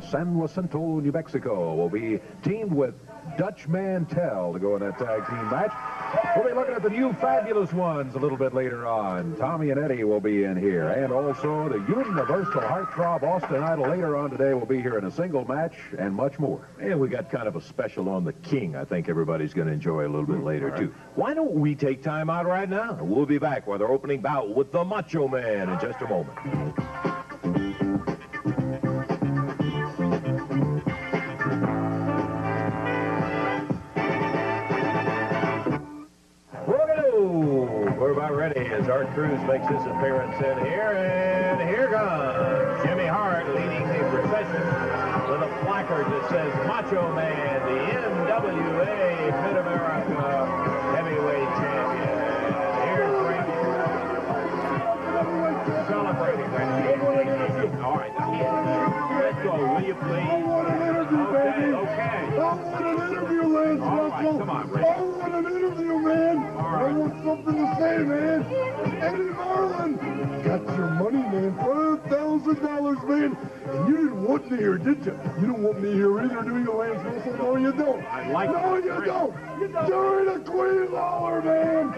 San Jacinto, New Mexico, will be teamed with Dutch Mantel to go in that tag team match. We'll be looking at the new Fabulous Ones a little bit later on. Tommy and Eddie will be in here. And also the Universal Heartthrob Austin Idol later on today will be here in a single match and much more. And we got kind of a special on the King I think everybody's going to enjoy a little bit later, too. Why don't we take time out right now? We'll be back with our opening bout with the Macho Man in just a moment. We're about ready as Art Cruz makes his appearance in here, and here comes Jimmy Hart leading the procession with a placard that says Macho Man, the NWA Mid-America Heavyweight Champion. And here's Randy celebrating Randy. All right, let's go, will you please? I want an interview, baby. Okay. I want an interview, Lance Russell. Come on, Randy. I want an interview, man. I want something to say, man. Eddie Marlin got your money, man. $5,000, man. And you didn't want me here, did you? You don't want me here either, do you, Lance Russell? No, you don't. No, you don't. You're the Queen Lawler, man.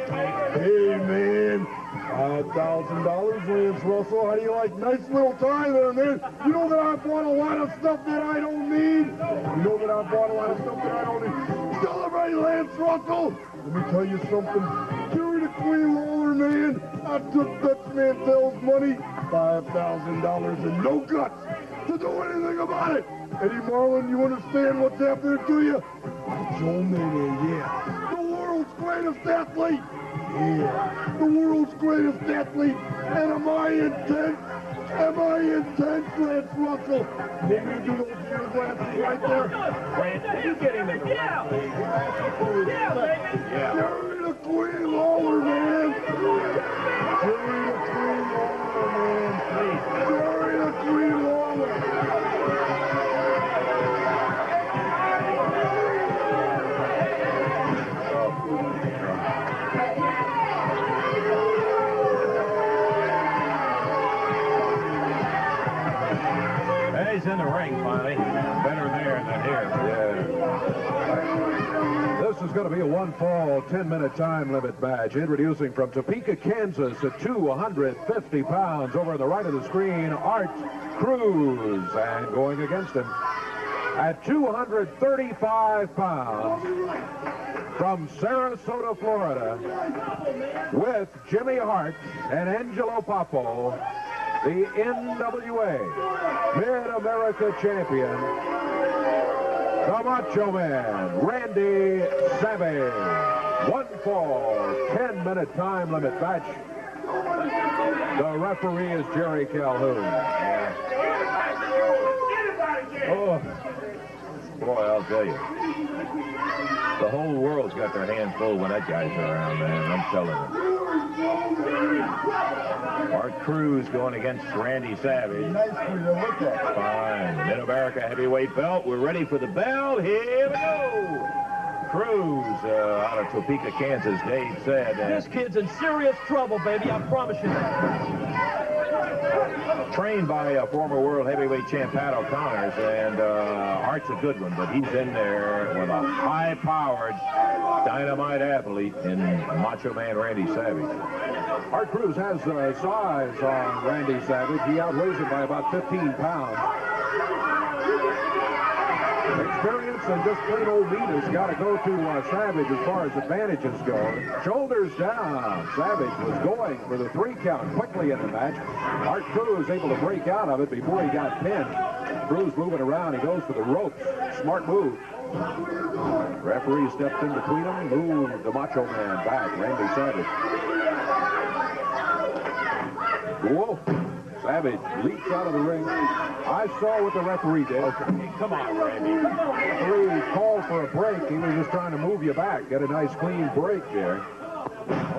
Hey, man. $5,000, Lance Russell. How do you like? Nice little tie there, man. You know that I bought a lot of stuff that I don't need. You know that I bought a lot of stuff that I don't need. Celebrate, Lance Russell. Let me tell you something. You're the Queen Lawler, man. I took Dutch Mantel's money, $5,000, and no guts to do anything about it. Eddie Marlin, you understand what's happening to you? Joe Mayday, yeah. The world's greatest athlete. Yeah, the world's greatest athlete. And am I intense? Am I intense, Lance Russell? Did you do those ear glasses right there? Randy, you get him in the right place. Yeah, baby. Yeah. Jerry the Queen Lawler, man. Jerry the Queen Lawler, man. Please. Jerry the Queen Lawler. He's in the ring, finally. Better there than here. Yeah. This is going to be a one-fall, 10-minute time limit match. Introducing from Topeka, Kansas, at 250 pounds. Over on the right of the screen, Art Cruz. And going against him at 235 pounds from Sarasota, Florida, with Jimmy Hart and Angelo Popo, the NWA Mid-America Champion, the Macho Man, Randy Savage. One fall, 10-minute time limit match. The referee is Jerry Calhoun. Oh, boy, I'll tell you. The whole world's got their hands full when that guy's around, man. I'm telling you. Art Cruz going against Randy Savage. Nice for you to look at. Fine. Mid-America heavyweight belt. We're ready for the bell. Here we go. Cruz out of Topeka, Kansas, Dave said. This kid's in serious trouble, baby. I promise you that. Trained by former world heavyweight champ Pat O'Connor's, and Art's a good one, but he's in there with a high-powered dynamite athlete in Macho Man Randy Savage. Art Cruz has size on Randy Savage. He outweighs him by about 15 pounds. Experience and just plain old meat has got to go to Savage as far as advantages go. Shoulders down. Savage was going for the 3 count quickly in the match. Art Cruz able to break out of it before he got pinned. Cruz moving around. He goes for the ropes. Smart move. Referee stepped in between them, moved the Macho Man back. Randy Savage. Whoa. Savage leaps out of the ring. I saw what the referee did. Okay, come on, Randy. The referee called for a break. He was just trying to move you back. Get a nice clean break there.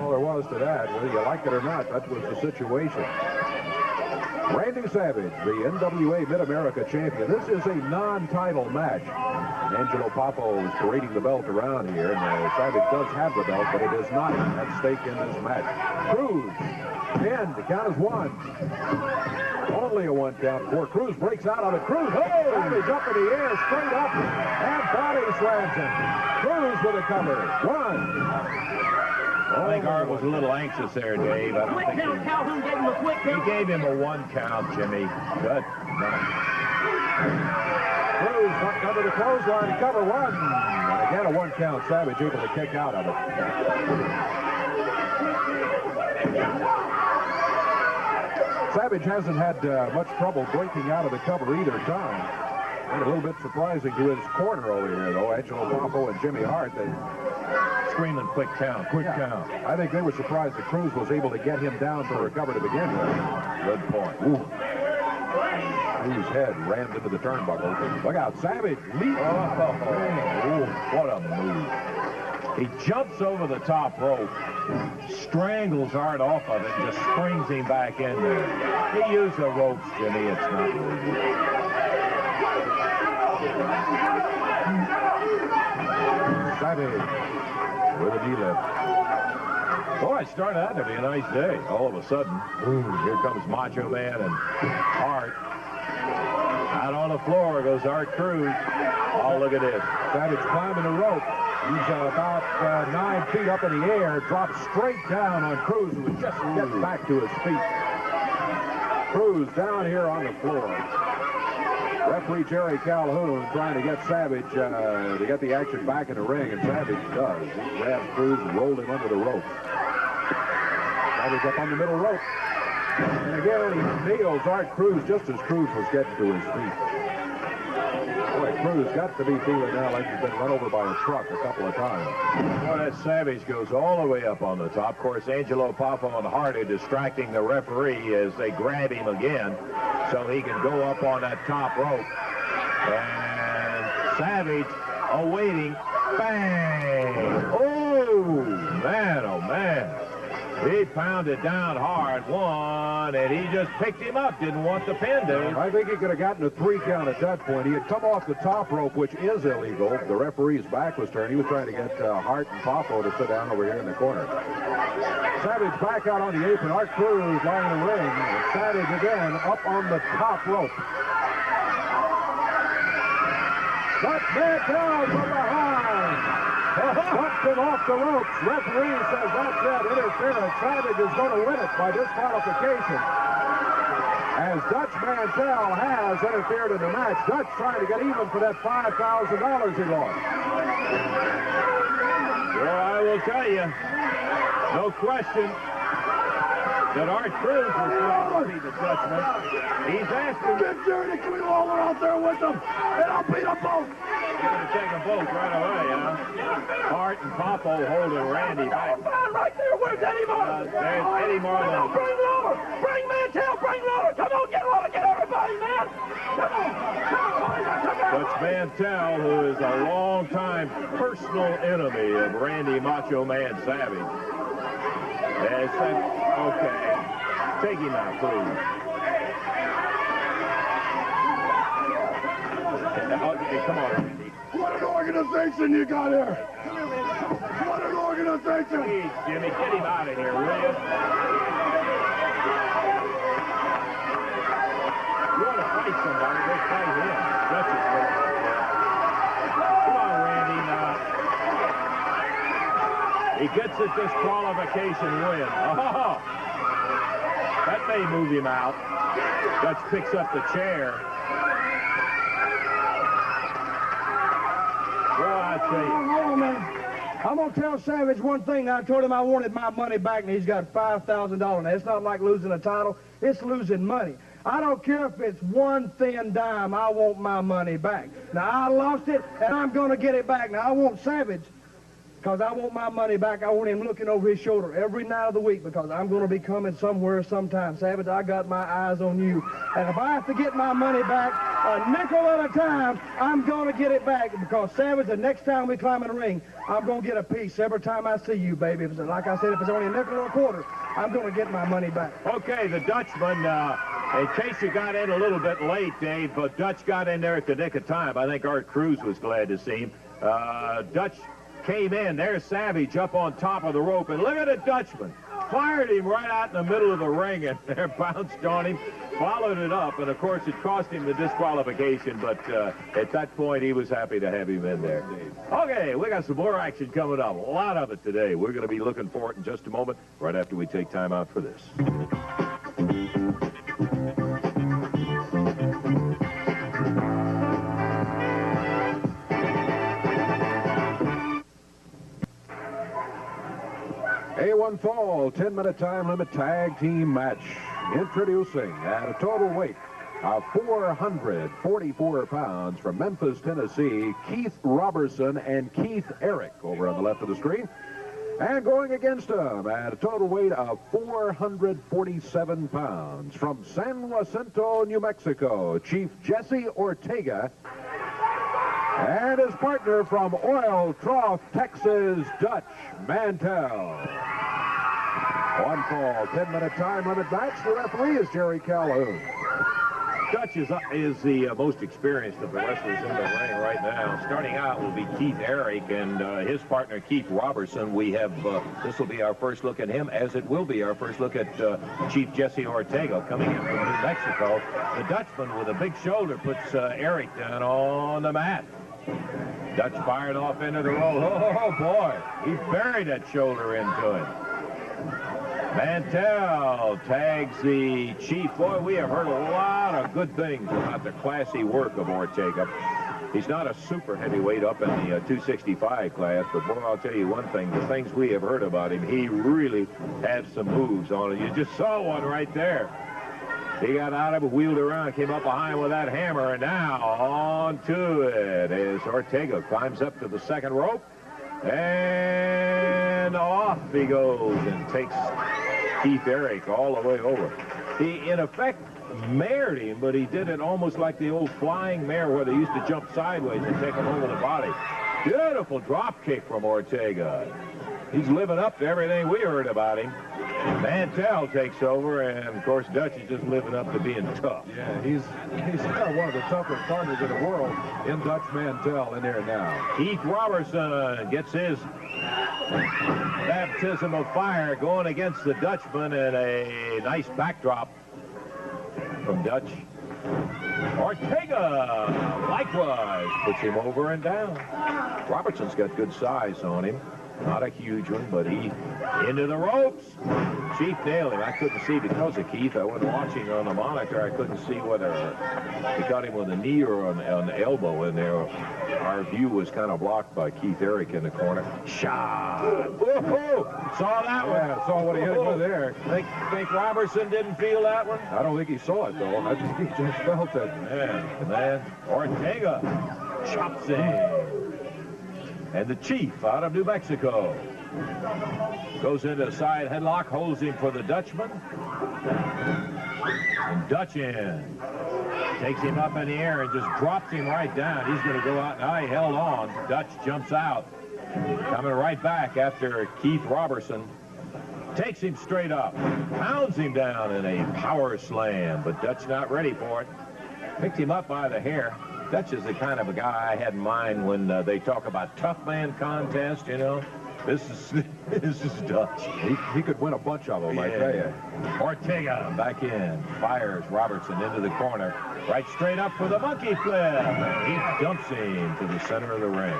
All there was to that, whether you like it or not, that was the situation. Randy Savage, the NWA Mid-America Champion. This is a non-title match. Angelo Popo is parading the belt around here, and Savage does have the belt, but it is not at stake in this match. Cruz Pinned. The count is 1. Only a 1 count before Cruz breaks out of it. Cruz, Savage up in the air, straight up, and body slams him. Cruz with a cover. 1. I think Art was a little anxious there, Dave. I don't Quick think count. Calhoun gave him a quick count. he gave him a 1 count, Jimmy. Good. Cruz up under the clothesline to cover 1. And again, a 1 count. Savage able to kick out of it. Savage hasn't had much trouble breaking out of the cover either time. And a little bit surprising to his corner over here, though. Angelo Poffo and Jimmy Hart, they Screaming quick count, quick count. I think they were surprised that Cruz was able to get him down for a cover to begin with. Good point. Ooh. Cruz's head rammed into the turnbuckle. Look out, Savage leap. Oh, what a move. He jumps over the top rope, strangles Art off of it, and just springs him back in there. He used the ropes, Jimmy. It's not moving. Savage with a knee lift. Boy, it started out to be a nice day. All of a sudden, here comes Macho Man and Art. Out on the floor goes Art Cruz. Oh, look at this. Savage climbing the rope. He's about 9 feet up in the air, drops straight down on Cruz, who was just getting back to his feet. Cruz down here on the floor. Referee Jerry Calhoun trying to get Savage to get the action back in the ring, and Savage does. He grabbed Cruz and rolled him under the rope. Savage up on the middle rope. And again, he nails Art Cruz just as Cruz was getting to his feet. Boy, Cruz got to be feeling now like he's been run over by a truck a couple of times. Boy, that Savage goes all the way up on the top. Of course, Angelo Poffo and Hart are distracting the referee as they grab him again so he can go up on that top rope. And Savage awaiting. Bang! Oh, man, oh, man. He pounded down hard, 1, and he just picked him up. Didn't want the pin, Dave. I think he could have gotten a 3 count at that point. He had come off the top rope, which is illegal. The referee's back was turned. He was trying to get Hart and Poffo to sit down over here in the corner. Savage back out on the apron. Art Cruz lying in the ring. Savage again up on the top rope. That man down from behind. Bumped him off the ropes. Referee says that's it. Interference. Savage is going to win it by disqualification. As Dutch Mantell has interfered in the match. Dutch trying to get even for that $5,000 he lost. Well, I will tell you, no question that Art Cruz was going to be the Dutchman. He's asking. Get Jerry to Queen Lawler out there with them, and I'll beat them both. You're going to take them both right away, huh? Hart and Poffo holding Randy back. Right there, where's Eddie Marlin? There's Eddie Marlin. Bring Lawler, bring Mantell, bring Lawler. Come on, get everybody, man. Come on. Dutch Mantell, who is a long-time personal enemy of Randy Macho Man Savage. Okay. Take him out, please. Okay, come on, Randy. What an organization you got here. What an organization. Please, Jimmy, get him out of here, will you? You want to fight somebody, go fight him. That's it. Come on, Randy, now. He gets a disqualification win. Oh, that may move him out. Dutch picks up the chair. I'm going to tell Savage one thing. I told him I wanted my money back, and he's got $5,000. Now, it's not like losing a title. It's losing money. I don't care if it's one thin dime. I want my money back. Now, I lost it, and I'm going to get it back. Now, I want Savage, because I want my money back. I want him looking over his shoulder every night of the week, because I'm going to be coming somewhere sometime. Savage, I got my eyes on you. And if I have to get my money back a nickel at a time, I'm going to get it back, because Savage, the next time we climb in the ring, I'm going to get a piece every time I see you, baby. If it's, like I said, if it's only a nickel or a quarter, I'm going to get my money back. Okay, the Dutchman, in case you got in a little bit late, Dave, but Dutch got in there at the nick of time. I think Art Cruz was glad to see him. Dutch came in. There's Savage up on top of the rope, and look at the Dutchman. fired him right out in the middle of the ring, and there bounced on him, followed it up, and of course it cost him the disqualification, but at that point he was happy to have him in there. Okay, we got some more action coming up, a lot of it today. We're going to be looking for it in just a moment, right after we take time out for this. A1 Fall 10-minute time limit tag team match. Introducing at a total weight of 444 pounds from Memphis, Tennessee, Keith Robertson and Keith Eric over on the left of the screen. And going against them at a total weight of 447 pounds from San Jacinto, New Mexico, Chief Jesse Ortega. And his partner from Oil Trough, Texas, Dutch Mantell. One fall, 10-minute time limit match. The referee is Jerry Calhoun. Dutch is the most experienced of the wrestlers in the ring right now. Starting out will be Keith Eric and his partner Keith Robertson. We have, this will be our first look at him, as it will be our first look at Chief Jesse Ortega coming in from New Mexico. The Dutchman with a big shoulder puts Eric down on the mat. Dutch fired off into the roll. Oh, boy. He buried that shoulder into him. Mantell tags the Chief. Boy, we have heard a lot of good things about the classy work of Ortega. He's not a super heavyweight up in the 265 class, but boy, I'll tell you one thing. The things we have heard about him, he really has some moves on it. You just saw one right there. He got out of it, wheeled around, came up behind with that hammer, and now on to it as Ortega climbs up to the second rope. And off he goes and takes Keith Eric all the way over. He, in effect, mared him, but he did it almost like the old flying mare where they used to jump sideways and take him over the body. Beautiful drop kick from Ortega. He's living up to everything we heard about him. Mantell takes over, and of course Dutch is just living up to being tough. Yeah, he's got one of the toughest partners in the world in Dutch Mantell in there now. Keith Robertson gets his baptism of fire going against the Dutchman, and a nice backdrop from Dutch. Ortega likewise puts him over and down. Robertson's got good size on him. Not a huge one, but he into the ropes. Chief nailed him. I couldn't see because of Keith. I wasn't watching on the monitor. I couldn't see whether he got him with a knee or on the elbow in there. Our view was kind of blocked by Keith Eric in the corner. Shot. Whoa! Saw that one. Yeah, saw what he hit with there. Think Robertson didn't feel that one? I don't think he saw it, though. I think he just felt it. Man. Ortega chops him. And the Chief out of New Mexico goes into a side headlock, holds him for the Dutchman. And Dutch in. Takes him up in the air and just drops him right down. He's going to go out. Now he held on. Dutch jumps out. Coming right back after Keith Robertson. Takes him straight up. Pounds him down in a power slam. But Dutch not ready for it. Picked him up by the hair. Dutch is the kind of a guy I had in mind when they talk about tough man contest, you know. This is Dutch. He could win a bunch of them, I tell you. Ortega back in. Fires Robertson into the corner. Right straight up for the monkey flip. He dumps him to the center of the ring.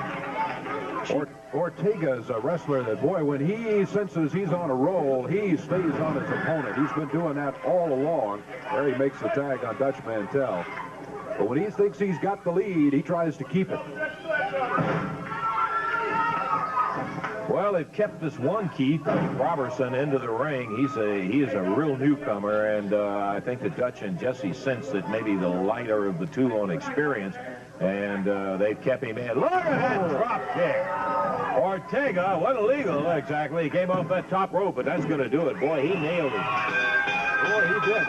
Ortega's a wrestler that, boy, when he senses he's on a roll, he stays on his opponent. He's been doing that all along. There he makes the tag on Dutch Mantell. But when he thinks he's got the lead, he tries to keep it. Well, they've kept this one Keith Robertson into the ring. He is a real newcomer, and I think the Dutch and Jesse sense that maybe the lighter of the two on experience, and they've kept him in. Look at that drop kick. Ortega wasn't illegal exactly. He came off that top rope, but that's going to do it. Boy, he nailed it. Boy, he did.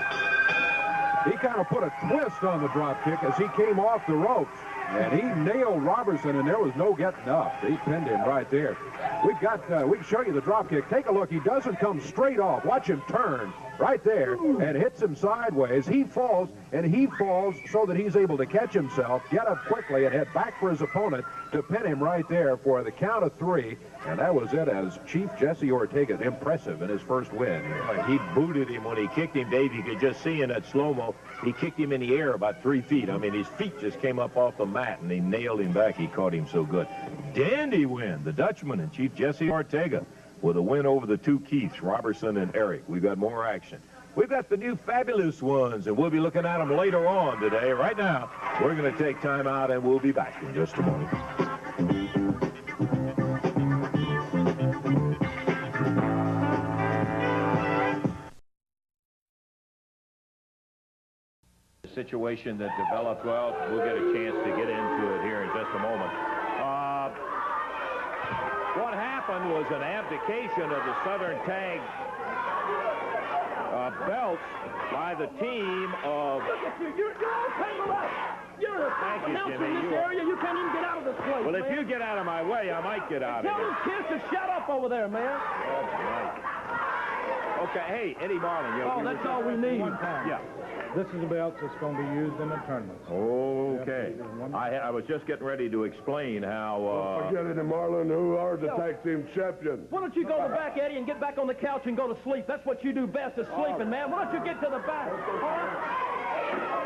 He kind of put a twist on the drop kick as he came off the ropes. And he nailed Robertson, and there was no getting up. He pinned him right there. We can show you the drop kick. Take a look. He doesn't come straight off. Watch him turn. right there and hits him sideways. He falls, and he falls so that he's able to catch himself, get up quickly, and head back for his opponent to pin him right there for the count of 3. And that was it, as Chief Jesse Ortega, impressive in his first win. He booted him when he kicked him, Dave. You could just see in that slow-mo, he kicked him in the air about 3 feet. I mean, his feet just came up off the mat, and he nailed him back. He caught him so good. Dandy win, the Dutchman and Chief Jesse Ortega with a win over the 2 Keiths, Robertson and Eric. We've got more action. We've got the new fabulous ones, and we'll be looking at them later on today. Right now, we're going to take time out, and we'll be back in just a moment. Situation that developed, well, we'll get a chance to get into it here in just a moment. What happened was an abdication of the Southern Tag belts by the team of... Look at you. You're all tangled up. You're a announcer in this area. You can't even get out of this place, Well, man. if you get out of my way, I might get out of Tell here. those kids to shut up over there, man. That's right. Okay, hey, Eddie Marlin. Oh, that's all we need. Yeah. This is a belt that's going to be used in the tournaments. Okay. I was just getting ready to explain how... Forget it, Marlon. Who are the tag team champions? Why don't you go to the back, Eddie, and get back on the couch and go to sleep? That's what you do best, is sleeping, man. Why don't you get to the back?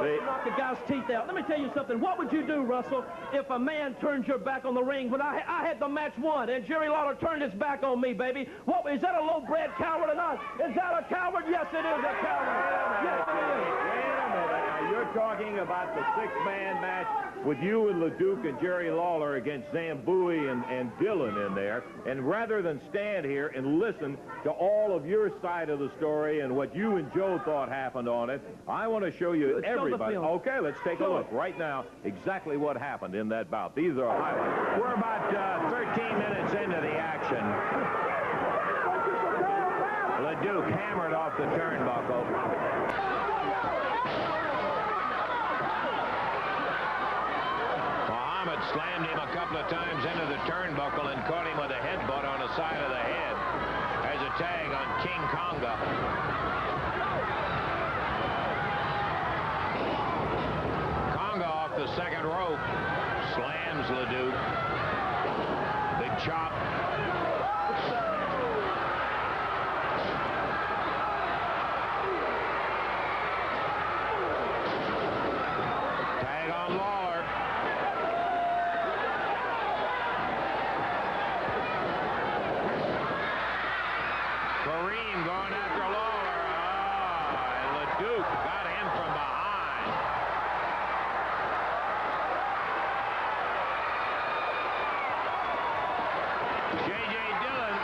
Knock the guy's teeth out. Let me tell you something. What would you do, Russell, if a man turns your back on the ring when I had the match won and Jerry Lawler turned his back on me, baby? What, is that a low-bred coward or not? Is that a coward? Yes, it is a coward. Yes, it is. Wait a minute. Now, you're talking about the 6-man match with you and LeDuc and Jerry Lawler against Zambui and Dillon in there. And rather than stand here and listen to all of your side of the story and what you and Joe thought happened on it, I want to show you everybody. Okay, let's take a look right now exactly what happened in that bout. These are highlights. We're about 13 minutes into the action. LeDuc hammered off the turnbuckle. Slammed him a couple of times into the turnbuckle and caught him with a headbutt on the side of the head as a tag on King Konga. Konga off the second rope slams LeDuc. Big chop. Tag on Lawler. Going after Lawler. And LeDuc got him from behind. J.J. Dillon.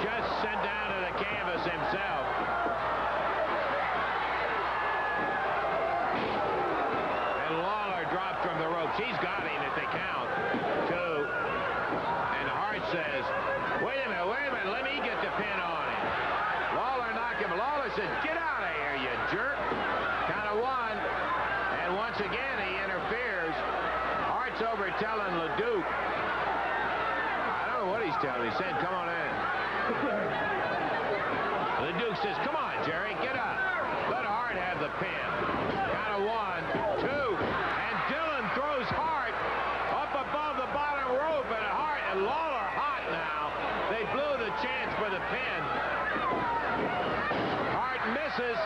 Just sent down to the canvas himself. And Lawler dropped from the ropes. He's got him if they count. Says, wait a minute, let me get the pin on him. Lawler knocked him. Lawler said, get out of here, you jerk. Count of 1. And once again, he interferes. Hart's over telling LeDuc. I don't know what he's telling him. He said, come on in. LeDuc says, come on, Jerry, get up. Let Hart have the pin. Count of 1, 2. And Dillon throws Hart up above the bottom rope, and Hart and Lawler now. They blew the chance for the pin. Hart misses.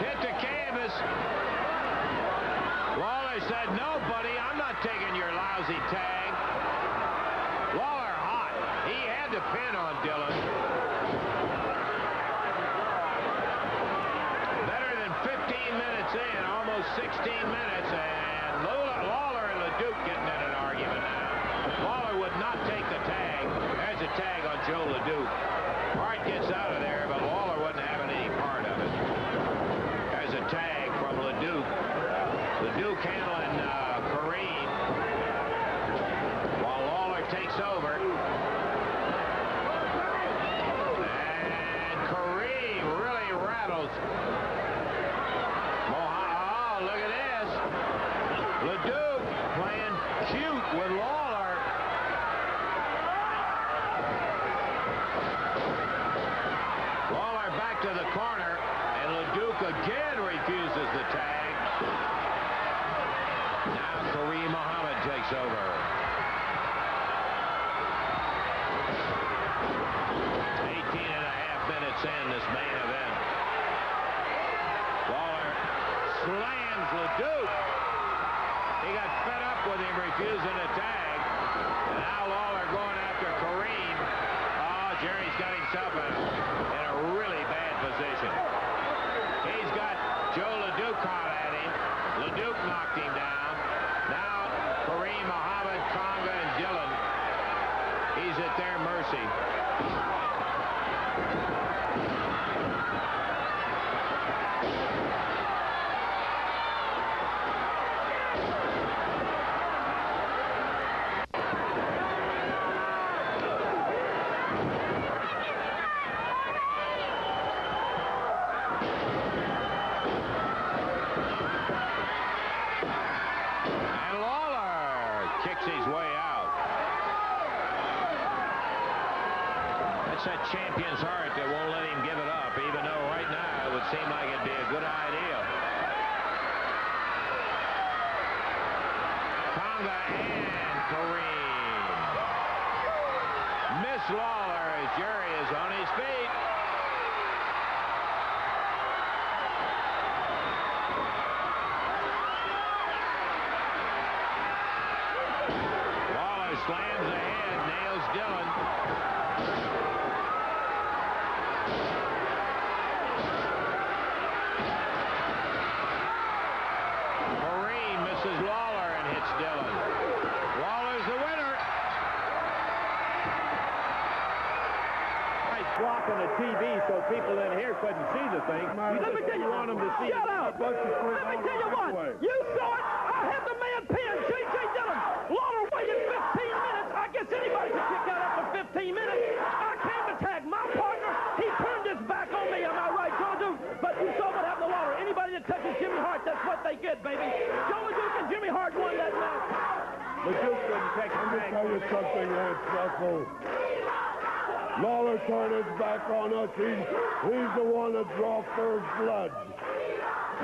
Hit the canvas. Lawler said, no, buddy, I'm not taking your lousy tag. Lawler hot. He had the pin on Dillon. Better than 15 minutes in, almost 16 minutes, and Lawler and LeDuc getting in an argument now. Lawler would not take the tag. There's a tag on Joe LeDuc. Hart gets out of there, but Lawler wasn't having any part of it. There's a tag from LeDuc. LeDuc handling Kareem while Lawler takes over. And Kareem really rattles. Oh, look at this. this main event. Lawler slams LeDuc. He got fed up with him refusing to tag. And now Lawler going after Kareem. Oh, Jerry's got himself in a really bad position. He's got Joe LeDuc caught at him. LeDuc knocked him down. Now Kareem, Muhammad, Conga, and Dillon. He's at their mercy. That champion's heart that won't let him give it up, even though right now it would seem like it'd be a good idea. Conga and Kareem. Miss Lawler as Jerry is on his feet. Lawler slams ahead, nails Dillon. Blocking the TV so people in here couldn't see the thing. Let me tell you, want them to see. Shut up. Let me tell you what. You saw it. I had the man pinned. J.J. Dillon. Lawler waited 15 minutes. I guess anybody could kick out after 15 minutes. I came to tag my partner. He turned his back on me. Am I right, Joe LeDuc? But you saw what happened to Lawler. Anybody that touches Jimmy Hart, that's what they get, baby. Joe LeDuc and Jimmy Hart won that match. LeDuc couldn't take him back. Let me tell you something, Lance Russell. Lawler turned his back on us. He's the one that draws first blood.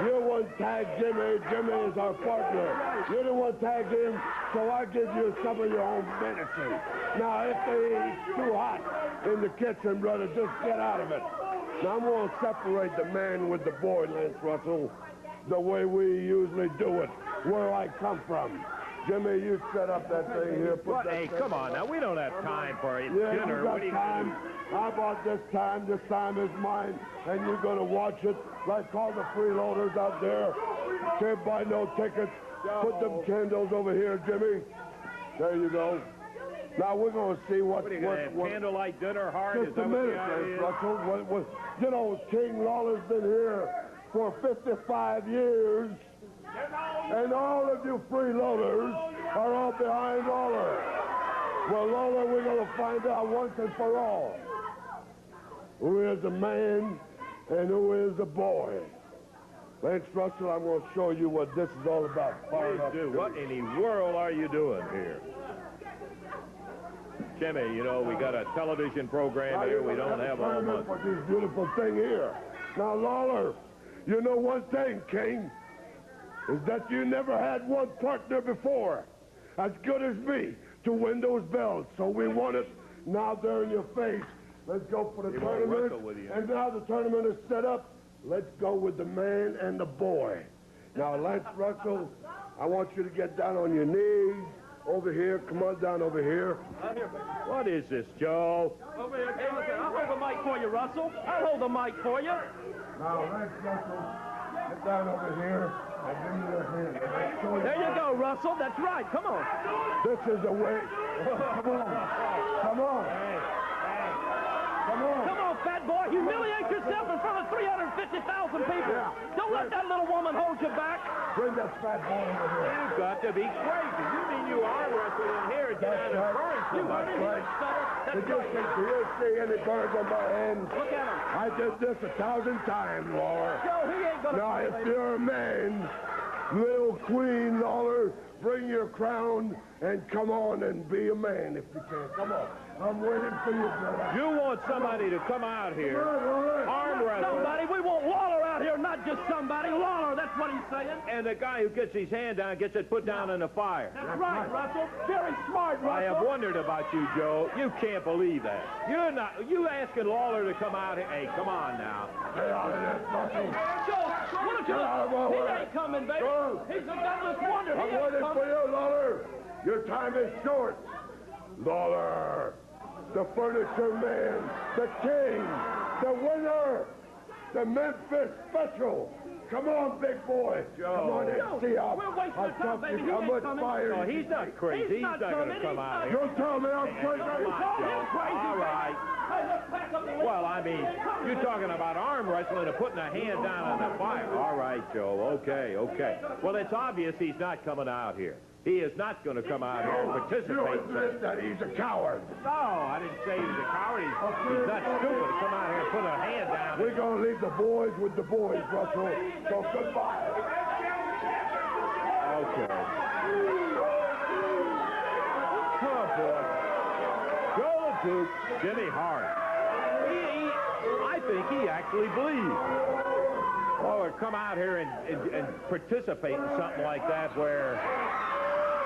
You won't tag Jimmy. Jimmy is our partner. You don't want to tag him, so I give you some of your own medicine. Now, if it's too hot in the kitchen, brother, just get out of it. Now, I'm going to separate the man with the boy, Lance Russell, the way we usually do it, where I come from. Jimmy, you set up that thing here. Hey, come on now. We don't have time for it. Yeah, dinner. You got time. How about this time? This time is mine, and you're going to watch it like all the freeloaders out there. Can't buy no tickets. Put them candles over here, Jimmy. There you go. Now we're going to see what are you going to have? Candlelight dinner, Hart? Just a minute, Russell. You know, King Lawler's been here for 55 years. And all of you freeloaders are all behind Lawler. Well, Lawler, we're going to find out once and for all who is a man and who is a boy. Lance Russell, I'm going to show you what this is all about. What in the world are you doing here? Jimmy, you know, we got a television program here. We don't have all month. For this beautiful thing here. Now, Lawler, you know one thing, King, is that you never had one partner before as good as me to win those belts. So we want it now there in your face. Let's go for the tournament. And now the tournament is set up. Let's go with the man and the boy. Now, Lance Russell, I want you to get down on your knees. Over here. Come on down over here. What is this, Joe? Over here. Hey, listen, I'll hold the mic for you, Russell. I'll hold the mic for you. Now, Lance Russell, get down over here. And give me your hand. There you go, Russell. That's right. Come on. This is the way. Come on. Come on. Come on. Come on, fat boy. Humiliate yourself in front of 350,000 people. Yeah. Don't let that little woman hold you back. Bring that fat boy over here. You've got to be crazy. You mean you are wrestling here and get out of burn somebody? Did you see any burns on my hands? Look at him. I did this 1,000 times, Lawler. Joe, he ain't gonna. Now, if you're a man, little Queen Lawler, bring your crown and come on and be a man if you can. Come on. I'm waiting for you, brother. You want somebody to come out here, arm wrestle. Somebody, we want Lawler out here, not just to somebody. Lawler, that's what he's saying. And the guy who gets his hand down gets it put down in the fire. That's right, Russell. Very smart, Russell. I have wondered about you, Joe. You can't believe that. You asking Lawler to come out here. Hey, come on now. Get out of this, Russell. Joe, what Get out of my he way. ain't coming, baby. Go. He's a Douglas wonder. He I'm ain't waiting coming. for you, Lawler. Your time is short. Lawler, the furniture man, the king, the winner, the Memphis Special. Come on, big boy. Joe. Come on and see how We're wasting our time, baby. He how ain't much coming. fire. No, he's not crazy. He's not going to come out here. Don't tell me I'm crazy. Come on, Joe. crazy, All baby. right. Hey, let's pack up the list. Well, I mean, you're talking about arm wrestling and putting a hand down on the fire. All right, Joe. Okay, okay. Well, it's obvious he's not coming out here. He is not going to come out here and You participate. admit that he's a coward. No, I didn't say he was a coward. He's not stupid to come out here and put a hand down. We're going to leave the boys with the boys, Russell. So goodbye. Okay. Come on, boy. Joe the Duke, Jimmy Hart. I think he actually believes. Or come out here and participate in something like that where,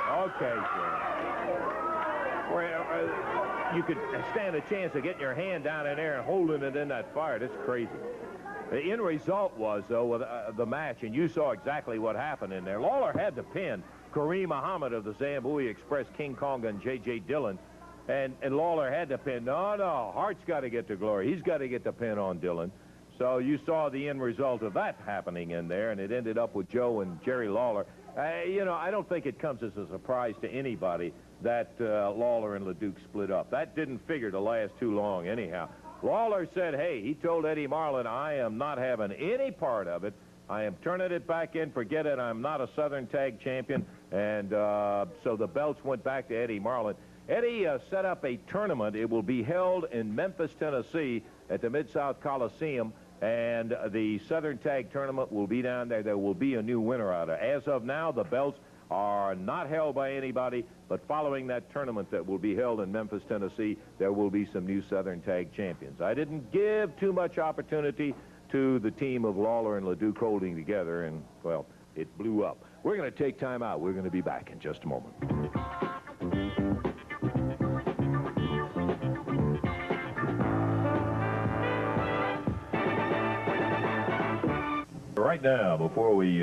okay, Joe. Where you could stand a chance of getting your hand down in there and holding it in that fire. That's crazy. The end result was, though, with the match, and you saw exactly what happened in there. Lawler had to pin Kareem Muhammad of the Zambui Express, King Kong, and J.J. Dillon. And Lawler had to pin. No, Hart's got to get the glory. He's got to get the pin on Dillon. So you saw the end result of that happening in there, and it ended up with Joe and Jerry Lawler. You know, I don't think it comes as a surprise to anybody that Lawler and LeDuc split up. That didn't figure to last too long anyhow. Lawler said, hey, he told Eddie Marlin, I am not having any part of it. I am turning it back in. Forget it. I'm not a Southern Tag Champion. And so the belts went back to Eddie Marlin. Eddie set up a tournament. It will be held in Memphis, Tennessee at the Mid-South Coliseum. And the Southern Tag Tournament will be down there. There will be a new winner out of it. As of now, the belts are not held by anybody, but following that tournament that will be held in Memphis, Tennessee, there will be some new Southern Tag Champions. I didn't give too much opportunity to the team of Lawler and LeDuc holding together, and, well, it blew up. We're going to take time out. We're going to be back in just a moment. Right now, before we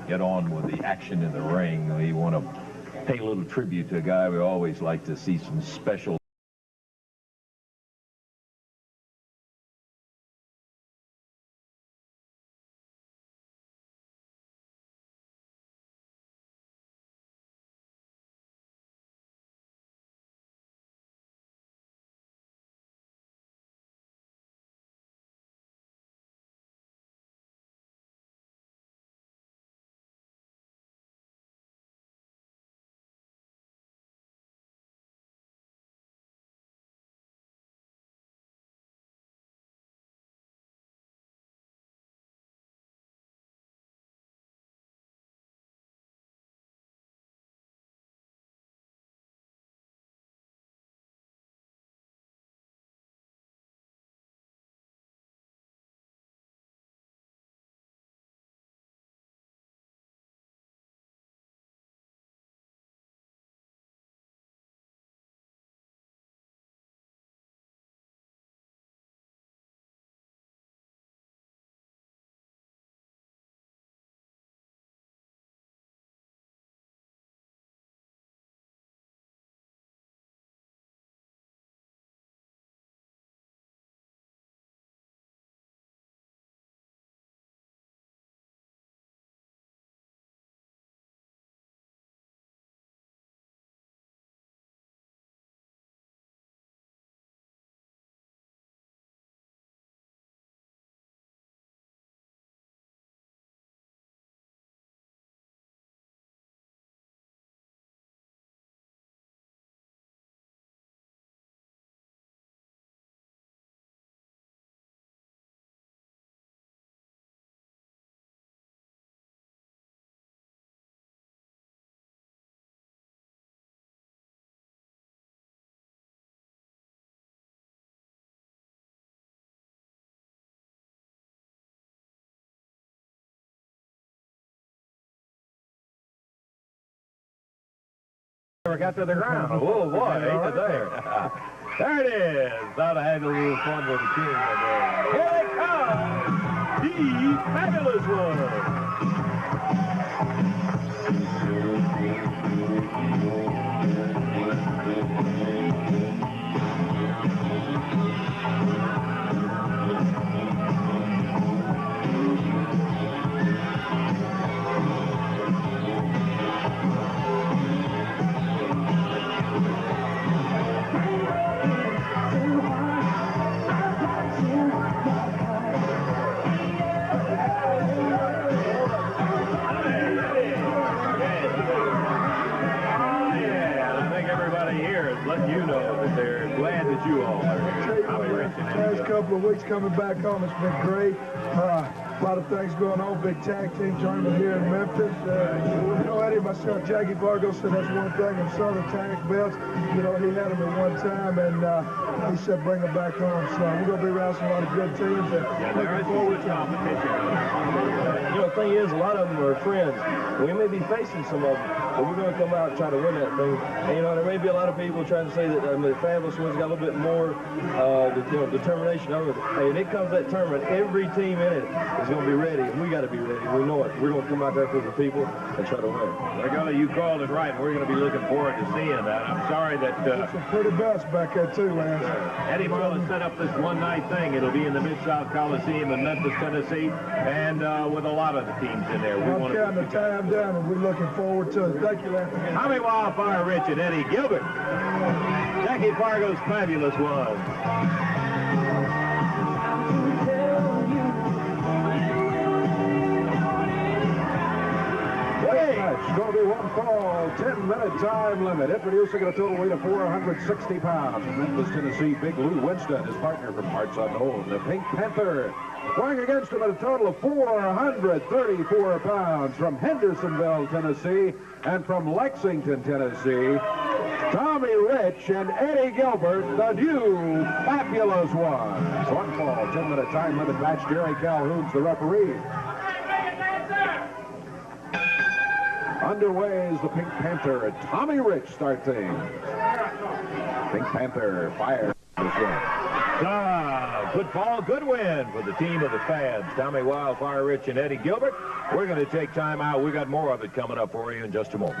get on with the action in the ring, we want to pay a little tribute to a guy we always like to see some special never got to the ground. Oh, boy, ain't it there? There it is. Thought I had a little fun with the king. Here they come. The fabulous one. You all are here. Last couple of weeks coming back home, it's been great. A lot of things going on. Big tag team tournament here in Memphis. You know, Eddie, myself, Jackie Fargo said that's one thing. And Southern tag belts, you know, he had them at one time, and he said bring them back home. So we're going to be around some lot of good teams. And looking forward to competition. You know, the thing is, a lot of them are friends. We may be facing some of them, but we're going to come out and try to win that thing. And, you know, there may be a lot of people trying to say that the Fabulous Ones got a little bit more determination over it. Hey, when it comes to that tournament, every team in it is going to be ready, and we got to be ready. We know it. We're going to come out there for the people and try to win. Well, you called it right. We're going to be looking forward to seeing that. I'm sorry that... some pretty belts back there, too, Lance. Eddie Will has set up this one-night thing. It'll be in the Mid-South Coliseum in Memphis, Tennessee, and with a lot of the teams in there. I'm counting the time down, and we're looking forward to it. Thank you, Lance. Tommy Wildfire Rich and Eddie Gilbert. Jackie Fargo's Fabulous One. It's going to be one fall, 10-minute time limit. Introducing at a total weight of 460 pounds. From Memphis, Tennessee, Big Lou Winston, his partner from parts unknown, the Pink Panther. Going against him at a total of 434 pounds from Hendersonville, Tennessee, and from Lexington, Tennessee, Tommy Rich and Eddie Gilbert, the new Fabulous Ones. One fall, 10-minute time limit match. Jerry Calhoun's the referee. Underway is the Pink Panther and Tommy Rich start things. Pink Panther fires this one. Good fall, good win for the team of the Fabs. Tommy Wildfire Rich and Eddie Gilbert. We're going to take time out. We got more of it coming up for you in just a moment.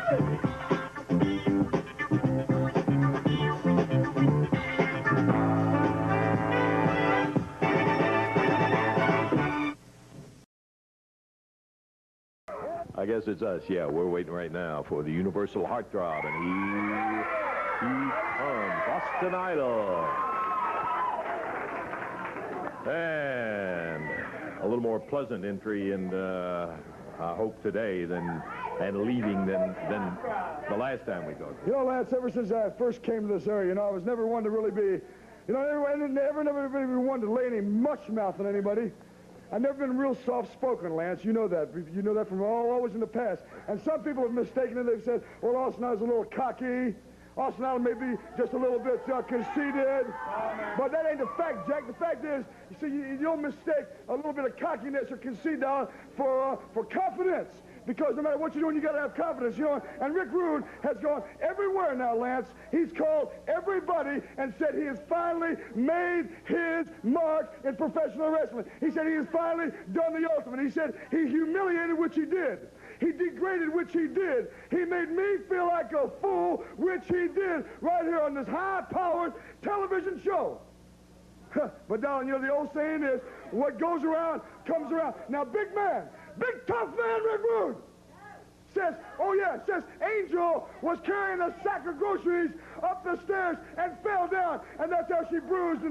I guess it's us. Yeah, we're waiting right now for the Universal Heartthrob, and he comes, Boston Idol. And a little more pleasant entry, and I hope today and leaving than the last time we talked. You know, Lance, ever since I first came to this area, you know, I was never one to really be, you know, never really one to lay any much mouth on anybody. I've never been real soft-spoken, Lance. You know that. You know that from always in the past. And some people have mistaken it. They've said, well, Austin Idol's a little cocky. Austin Idol may be just a little bit conceited. But that ain't the fact, Jack. The fact is, you see, you don't mistake a little bit of cockiness or conceit for confidence. Because no matter what you're doing, you got to have confidence, you know. And Rick Rude has gone everywhere now, Lance. He's called everybody and said he has finally made his mark in professional wrestling. He said he has finally done the ultimate. He said he humiliated, which he did. He degraded, which he did. He made me feel like a fool, which he did, right here on this high-powered television show. But, darling, you know, the old saying is, what goes around comes around. Now, big man, big tough man, Rick Rude, says, oh, yeah, says Angel was carrying a sack of groceries up the stairs and fell down, and that's how she bruised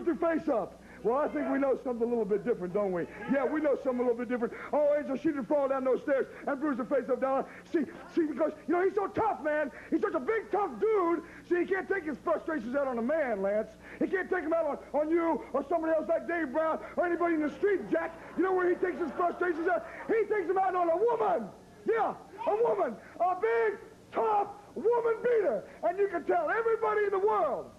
her face up. Well, I think we know something a little bit different, don't we? Yeah, we know something a little bit different. Oh, Angel, she didn't fall down those stairs and bruise her face up, down. See, because, you know, he's so tough, man. He's such a big, tough dude. See, he can't take his frustrations out on a man, Lance. He can't take them out on you or somebody else like Dave Brown or anybody in the street, Jack. You know where he takes his frustrations out? He takes them out on a woman. Yeah, a woman. A big, tough woman beater. And you can tell everybody in the world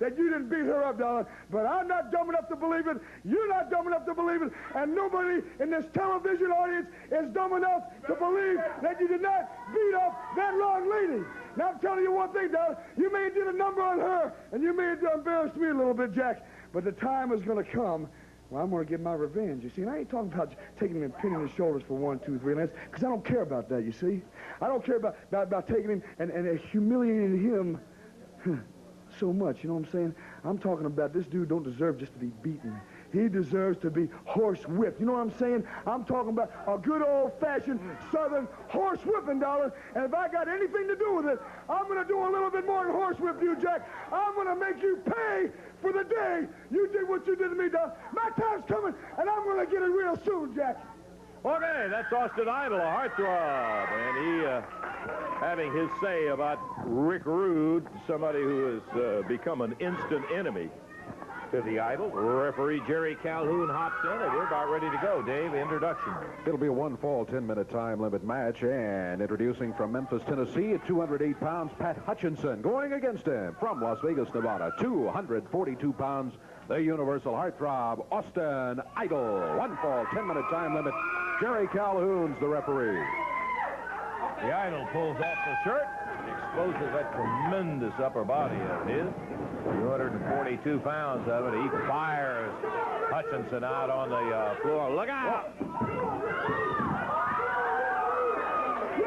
that you didn't beat her up, darling. But I'm not dumb enough to believe it. You're not dumb enough to believe it. And nobody in this television audience is dumb enough to believe that you did not beat up that long lady. Now, I'm telling you one thing, darling. You may have did a number on her, and you may have embarrassed me a little bit, Jack. But the time is going to come. Well, I'm going to get my revenge, you see. And I ain't talking about taking him and pinning his shoulders for 1, 2, 3 minutes, because I don't care about that, you see. I don't care about taking him and humiliating him so much, you know what I'm saying? I'm talking about this dude don't deserve just to be beaten. He deserves to be horse-whipped. You know what I'm saying? I'm talking about a good old-fashioned Southern horse-whipping, darling. And if I got anything to do with it, I'm going to do a little bit more than horse-whip you, Jack. I'm going to make you pay for the day you did what you did to me, darling. My time's coming, and I'm going to get it real soon, Jack. Okay, that's Austin Idol, a heartthrob. And he having his say about Rick Rude, somebody who has become an instant enemy to the Idol. Referee Jerry Calhoun hops in, and we're about ready to go. Dave, introduction. It'll be a one-fall, 10-minute time limit match. And introducing from Memphis, Tennessee, at 208 pounds, Pat Hutchinson. Going against him from Las Vegas, Nevada, 242 pounds, the Universal Heartthrob, Austin Idol. One-fall, 10-minute time limit. Jerry Calhoun's the referee. The Idol pulls off the shirt, exposes that tremendous upper body of his. 242 pounds of it. He fires Hutchinson out on the floor. Look out!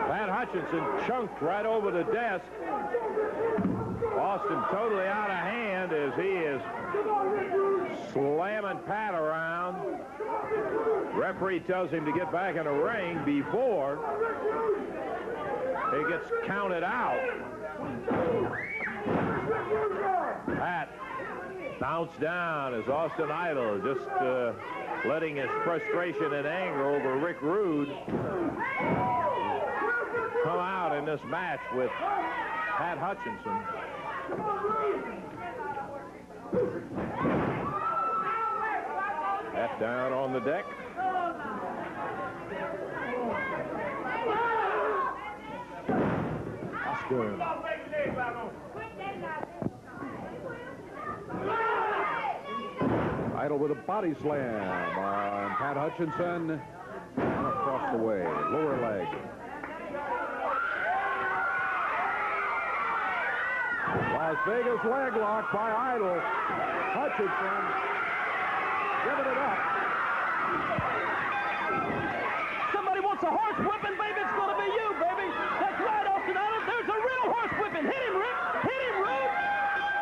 Pat Hutchinson chunked right over the desk. Austin totally out of hand as he is slamming Pat around. Referee tells him to get back in the ring before he gets counted out. Pat bounced down as Austin Idol just letting his frustration and anger over Rick Rude come out in this match with Pat Hutchinson. Pat down on the deck. Oscar. Idol with a body slam on Pat Hutchinson. And across the way, lower leg. Las Vegas leg lock by Idol. Hutchinson giving it up. Somebody wants a horse whipping, baby. It's going to be you, baby. That's right, Austin Idol. There's a real horse whipping. Hit him, Rick. Hit him, Rude.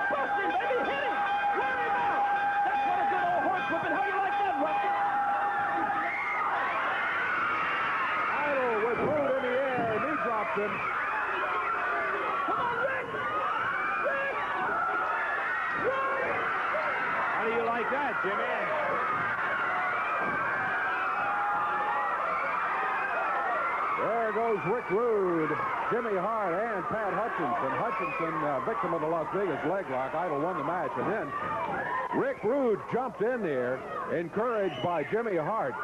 Bust him, baby. Hit him. Wear him out. That's what a good old horse whipping. How you like that, Russell? Idol with Rude in the air. Knee drops him. Come on, Rick. Rick. How do you like that, Jimmy? There goes Rick Rude, Jimmy Hart, and Pat Hutchinson. Hutchinson, victim of the Las Vegas leg lock. Idol won the match. And then Rick Rude jumped in there, encouraged by Jimmy Hart.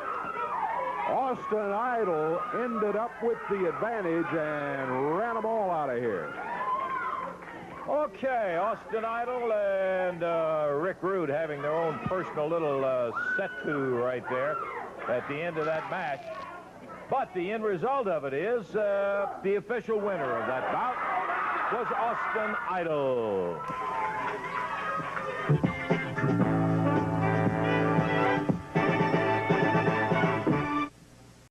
Austin Idol ended up with the advantage and ran them all out of here. Okay, Austin Idol and Rick Rude having their own personal little set-to right there at the end of that match. But the end result of it is the official winner of that bout was Austin Idol.